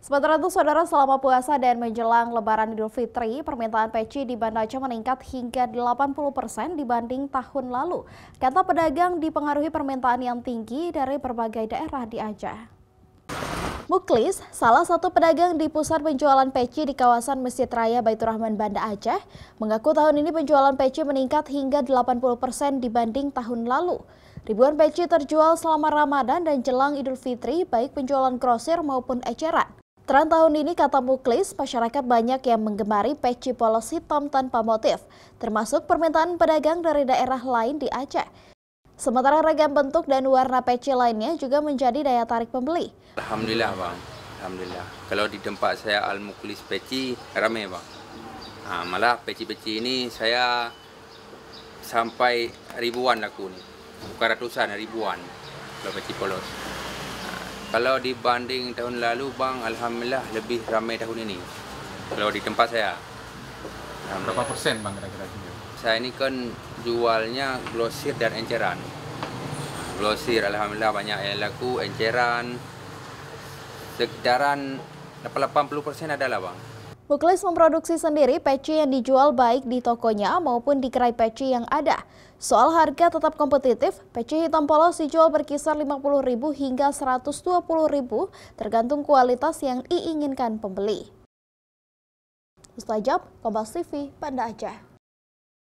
Sementara itu, saudara, selama puasa dan menjelang Lebaran Idul Fitri, permintaan peci di Banda Aceh meningkat hingga 80% dibanding tahun lalu. Kata pedagang dipengaruhi permintaan yang tinggi dari berbagai daerah di Aceh. Muklis, salah satu pedagang di pusat penjualan peci di kawasan Masjid Raya Baitur Rahman Banda Aceh, mengaku tahun ini penjualan peci meningkat hingga 80% dibanding tahun lalu. Ribuan peci terjual selama Ramadan dan jelang Idul Fitri, baik penjualan grosir maupun eceran. Tren tahun ini, kata Muklis, masyarakat banyak yang menggemari peci polos hitam tanpa motif, termasuk permintaan pedagang dari daerah lain di Aceh. Sementara ragam bentuk dan warna peci lainnya juga menjadi daya tarik pembeli. Alhamdulillah bang, alhamdulillah. Kalau di tempat saya Al-Muklis peci ramai bang. Malah peci-peci ini saya sampai ribuan laku nih, bukan ratusan, ribuan kalau peci polos. Kalau dibanding tahun lalu bang, alhamdulillah lebih ramai tahun ini. Kalau di tempat saya. Berapa persen bang kira-kira? Saya ini kan jualnya glosir dan enceran. Glosir alhamdulillah banyak yang laku, enceran sekitaran 80% adalah bang. Muklis memproduksi sendiri peci yang dijual baik di tokonya maupun di gerai peci yang ada. Soal harga tetap kompetitif, peci hitam polos dijual berkisar Rp50.000 hingga Rp120.000 tergantung kualitas yang diinginkan pembeli. Mustajab, Kompas TV, Banda Aceh.